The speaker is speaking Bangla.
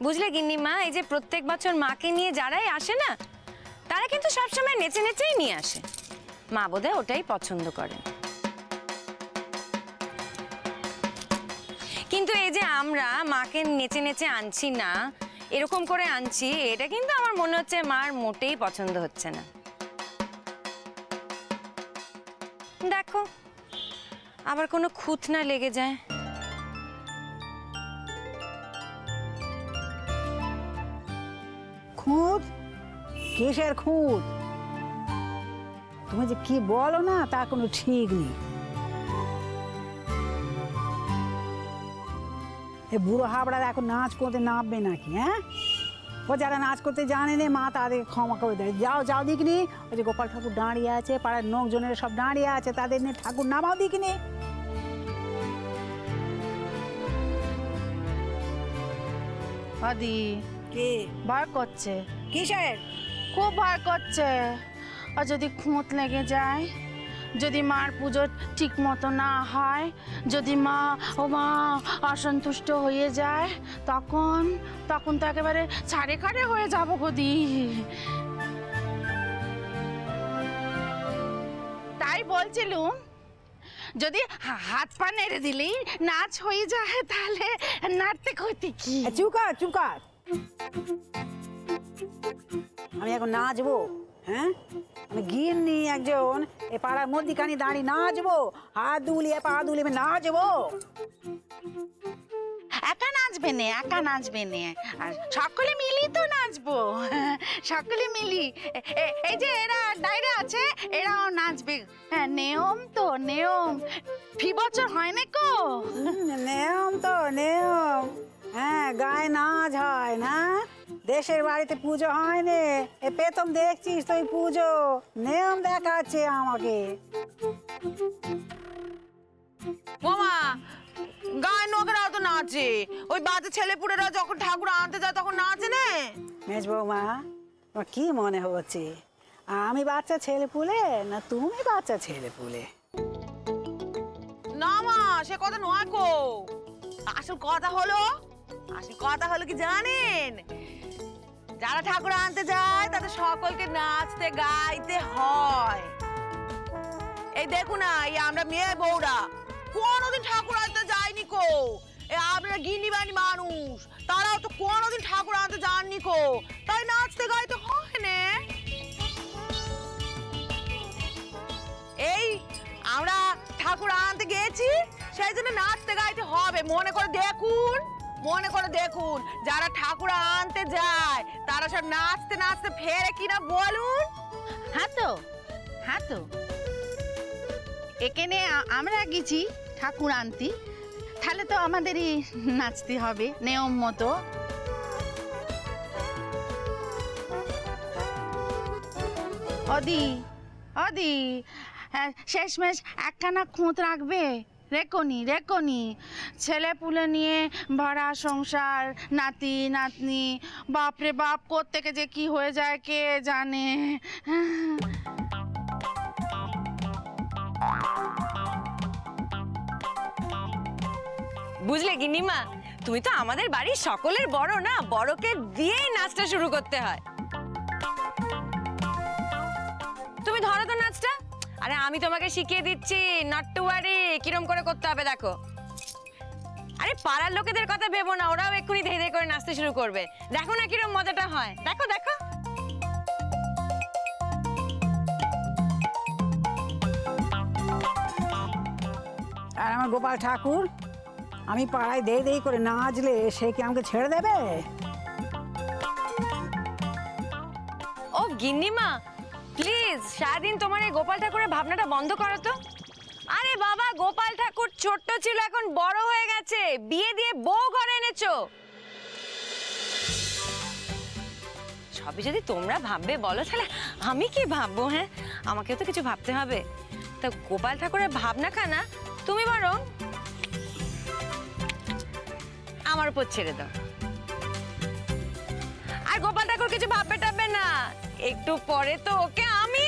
বুঝলে গিন্নিমা, এই যে প্রত্যেক বছর মাকে নিয়ে যারাই আসে না, তারা কিন্তু সবসময় নেচে নেচেই নিয়ে আসে। মা বোধহয় ওটাই পছন্দ করেন। কিন্তু এই যে আমরা মাকে নেচে নেচে আনছি না, এরকম করে আনছি, এটা কিন্তু আমার মনে হচ্ছে মার মোটেই পছন্দ হচ্ছে না। দেখো আবার কোনো খুঁত না লেগে যায়। খুঁত? কিসের খুঁত? তুমি যে কি বলো না তার কোনো ঠিক নেই। এ বুড়ো হাবড়ার এখন নাচ করতে নামবে নাকি? হ্যাঁ, ও যারা নাচ করতে জানে না মা তাদেরকে ক্ষমা করে দেয়। যাও যাও দেখিনি, ওই যে গোপাল ঠাকুর দাঁড়িয়ে আছে, পাড়ার লোকজনের সব দাঁড়িয়ে আছে, তাদের নিয়ে ঠাকুর নামাও দেখিনি। আদি কি ভয় করছে? কিসের? খুব ভয় করছে। আর যদি খুঁত লেগে যায়, যদি মার পুজো ঠিক মতো না হয়, যদি মা অসন্তুষ্ট হয়ে যায়, তখন তখন তো একেবারে ছাড়ে খাড়ে হয়ে যাবো গদি। তাই বলছিলুম, যদি হাত পা নেড়ে দিলেই নাচ হয়ে যায়, তাহলে নাড়তে ক্ষতি কি? চুকার চুকার, আমি এখন নাচবো? হ্যাঁ, আমি গিন্নি একজন, এ পাড়ার মধ্যিখানে দাঁড়িয়ে নাচবো, হাত দুলিয়ে পা দুলিয়ে নাচবো? একা নাচবে নে, একা নাচবে নে, আর সকলে মিলি তো নাচবো, সকলে মিলি। এই যে এরা ডাইরে আছে, এরাও নাচবে। হ্যাঁ, নিয়ম তো নিয়ম, ফি বছর হয় না কো? নিয়ম তো নিয়ম। হ্যাঁ, গায়ে নাচ হয় না, দেশের বাড়িতে পুজো হয় না। এ প্রথম দেখছিস তুই পুজো, নিয়ম দেখাচ্ছে আমাকে। মামা, গায়ের লোকেরাও তো নাচে, ওই বাচ্চা ছেলেপুলেরা যখন ঠাকুর আনতে যায় তখন নাচে না? মেজ বৌমা, তোমার কি মনে হচ্ছে আমি বাচ্চা ছেলে পুলে না তুমি বাচ্চা ছেলে পুলে? না মা, সে কথা নয় কো। আসল কথা হলো কি জানেন? যারা ঠাকুর আনতে যায় তাদের সকলকে নাচতে গাইতে হয়। এই দেখুন না, এই আমরা মেয়ে বউরা কোনোদিন ঠাকুর আনতে যাইনি কো। আপনারা গিন্নিবানি মানুষ, তারাও তো কোনোদিন ঠাকুর আনতে যাননি কো, তাই নাচতে গাইতে হয় না। এই আমরা ঠাকুর আনতে গেছি, সেই জন্য নাচতে গাইতে হবে। মনে করে দেখুন যারা ঠাকুর আনতে যায় তারা সব নাচতে নাচতে ফেরে কিনা বলুন। হ্যাঁ তো এখানে আমরা গেছি ঠাকুর আনতে, তাহলে তো আমাদেরই নাচতে হবে নিয়ম মতো। অদি শেষমেশ একখানা খুঁত রাখবে, রেকনি ছেলে পুলে নিয়ে ভরা সংসার, নাতি নাতনি, বাপরে বাপ কোত্থেকে যে কি হয়ে যায় কে জানে। বুঝলে গিন্নিমা, তুমি তো আমাদের বাড়ির সকলের বড় না, বড়কে দিয়েই নাচটা শুরু করতে হয়। তুমি ধরো তো নাচটা। আরে আমি তোমাকে শিখিয়ে দিচ্ছি, নট টু ওয়ারি, কিরম করে করতে হবে দেখো। আরে পাড়ার লোকেদের কথা ভেবো না, ওরাও এক্ষুনি ধীরে ধীরে করে নাচতে শুরু করবে। দেখো না কিরম মজাটা হয়, দেখো দেখো। আর আমার গোপাল ঠাকুর, আমি পাড়ায় দেই করে নাচলে সে কি আমাকে ছেড়ে দেবে? ও গিন্নিমা, প্লিজ সারাদিন তোমার এই গোপাল ঠাকুরের ভাবনাটা বন্ধ করো তো। আরে বাবা, গোপাল ঠাকুর ছোট্ট ছিল, এখন বড় হয়ে গেছে, বিয়ে দিয়ে বউ ঘরে এনেছো। সবই যদি তোমরা ভাববে বলো, তাহলে আমি কি ভাববো? হ্যাঁ, আমাকেও তো কিছু ভাবতে হবে। তা গোপাল ঠাকুরের ভাবনা খানা তুমি বরং আমার উপর ছেড়ে দাও। আর গোপাল ঠাকুর কিছু ভাববে টাববে না, একটু পরে তো ওকে আমি